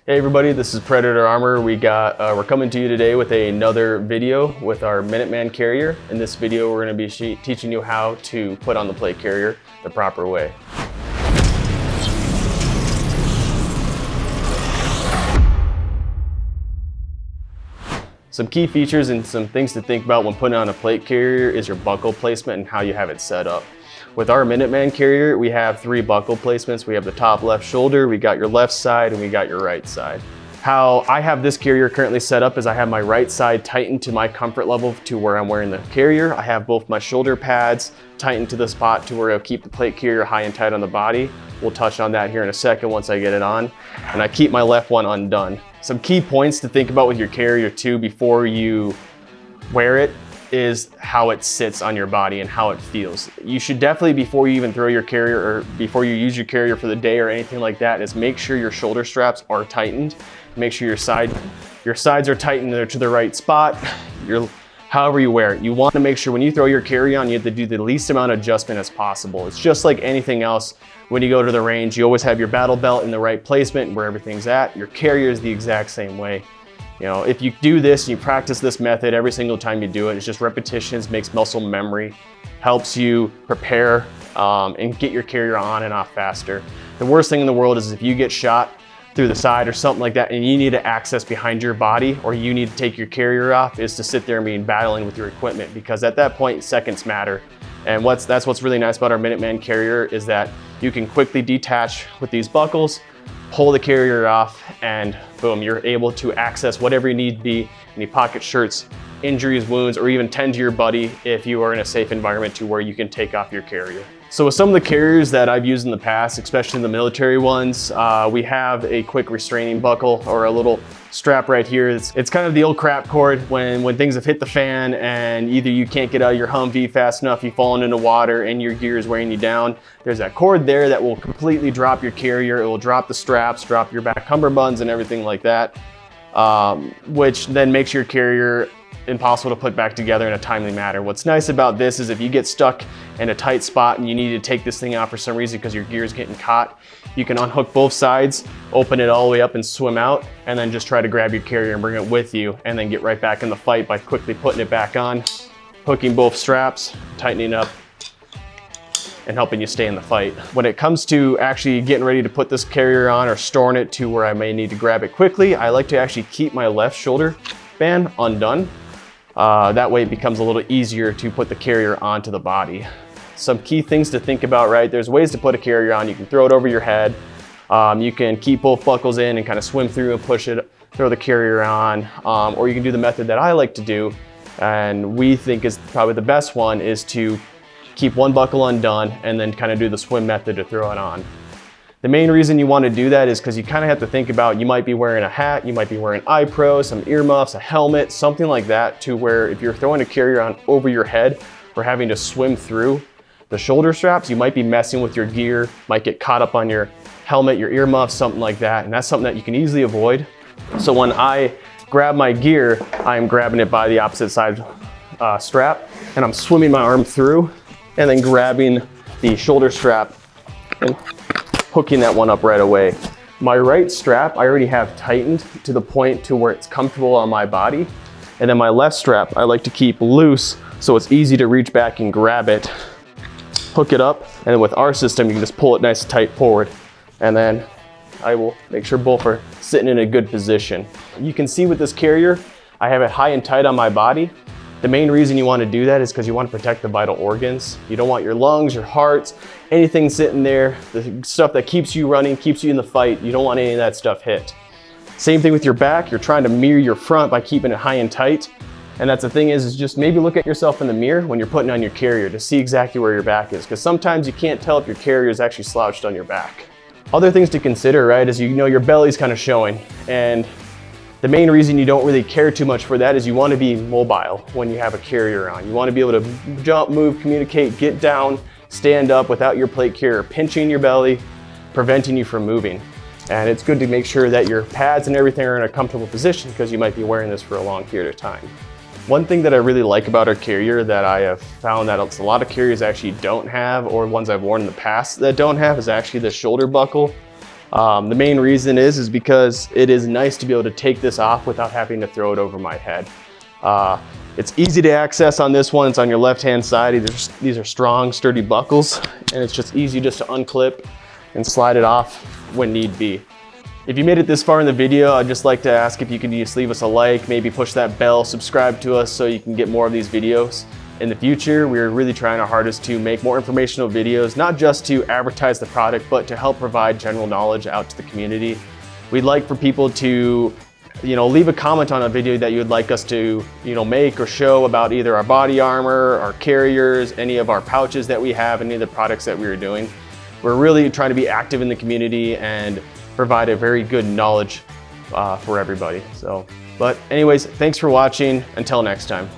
Hey everybody, this is Predator Armor. We're coming to you today with another video with our Minuteman carrier. In this video, we're going to be teaching you how to put on the plate carrier the proper way. Some key features and some things to think about when putting on a plate carrier is your buckle placement and how you have it set up. With our Minuteman carrier, we have 3 buckle placements. We have the top left shoulder, we got your left side, and we got your right side. How I have this carrier currently set up is I have my right side tightened to my comfort level to where I'm wearing the carrier. I have both my shoulder pads tightened to the spot to where it'll keep the plate carrier high and tight on the body. We'll touch on that here in a second once I get it on. And I keep my left one undone. Some key points to think about with your carrier too before you wear it is how it sits on your body and how it feels. You should definitely, before you even throw your carrier or before you use your carrier for the day or anything like that, is make sure your shoulder straps are tightened. Make sure your sides are tightened, they're to the right spot. However you wear it, you want to make sure when you throw your carrier on, you have to do the least amount of adjustment as possible. It's just like anything else. When you go to the range, you always have your battle belt in the right placement where everything's at. Your carrier is the exact same way. You know, if you do this and you practice this method every single time you do it, it's just repetitions, makes muscle memory, helps you prepare and get your carrier on and off faster. The worst thing in the world is if you get shot through the side or something like that and you need to access behind your body or you need to take your carrier off, is to sit there and be battling with your equipment, because at that point seconds matter. And that's what's really nice about our Minuteman carrier is that you can quickly detach with these buckles, pull the carrier off, and boom, you're able to access whatever you need to be, any pocket shirts, injuries, wounds, or even tend to your buddy if you are in a safe environment to where you can take off your carrier. So with some of the carriers that I've used in the past, especially the military ones, we have a quick restraining buckle or a little strap right here. It's kind of the old crap cord when things have hit the fan and either you can't get out of your Humvee fast enough, you've fallen into water and your gear is weighing you down. There's that cord there that will completely drop your carrier. It will drop the straps, drop your back cummerbunds and everything like that, which then makes your carrier impossible to put back together in a timely manner. What's nice about this is if you get stuck in a tight spot and you need to take this thing out for some reason because your gear is getting caught, you can unhook both sides, open it all the way up and swim out, and then just try to grab your carrier and bring it with you and then get right back in the fight by quickly putting it back on, hooking both straps, tightening up, and helping you stay in the fight. When it comes to actually getting ready to put this carrier on or storing it to where I may need to grab it quickly, I like to actually keep my left shoulder band undone. That way it becomes a little easier to put the carrier onto the body. Some key things to think about, right? There's ways to put a carrier on. You can throw it over your head. You can keep both buckles in and kind of swim through and push it, throw the carrier on. Or you can do the method that I like to do, and we think is probably the best one, is to keep one buckle undone and then kind of do the swim method to throw it on. The main reason you want to do that is because you kind of have to think about, you might be wearing a hat, you might be wearing eye pros, some earmuffs, a helmet, something like that, to where if you're throwing a carrier on over your head or having to swim through the shoulder straps, you might be messing with your gear, might get caught up on your helmet, your earmuffs, something like that. And that's something that you can easily avoid. So when I grab my gear, I'm grabbing it by the opposite side strap, and I'm swimming my arm through and then grabbing the shoulder strap and hooking that one up right away. My right strap I already have tightened to the point to where it's comfortable on my body. And then my left strap I like to keep loose so it's easy to reach back and grab it, hook it up, and then with our system you can just pull it nice and tight forward. And then I will make sure both are sitting in a good position. You can see with this carrier, I have it high and tight on my body. The main reason you want to do that is because you want to protect the vital organs. You don't want your lungs, your hearts, anything sitting there, the stuff that keeps you running, keeps you in the fight. You don't want any of that stuff hit. Same thing with your back. You're trying to mirror your front by keeping it high and tight. And that's the thing is just maybe look at yourself in the mirror when you're putting on your carrier to see exactly where your back is, because sometimes you can't tell if your carrier is actually slouched on your back. Other things to consider, right, is your belly's kind of showing. And the main reason you don't really care too much for that is you want to be mobile when you have a carrier on. You want to be able to jump, move, communicate, get down, stand up without your plate carrier pinching your belly, preventing you from moving. And it's good to make sure that your pads and everything are in a comfortable position because you might be wearing this for a long period of time. One thing that I really like about our carrier that I have found that a lot of carriers actually don't have, or ones I've worn in the past that don't have, is actually the shoulder buckle The main reason is because it is nice to be able to take this off without having to throw it over my head. It's easy to access on this one. It's on your left-hand side. These are strong, sturdy buckles, and it's just easy just to unclip and slide it off when need be. If you made it this far in the video, I'd just like to ask if you could just leave us a like, maybe push that bell, subscribe to us so you can get more of these videos. In the future, we're really trying our hardest to make more informational videos, not just to advertise the product, but to help provide general knowledge out to the community. We'd like for people to leave a comment on a video that you would like us to, make or show about either our body armor, our carriers, any of our pouches that we have, any of the products that we are doing. We're really trying to be active in the community and provide a very good knowledge for everybody. But anyways, thanks for watching. Until next time.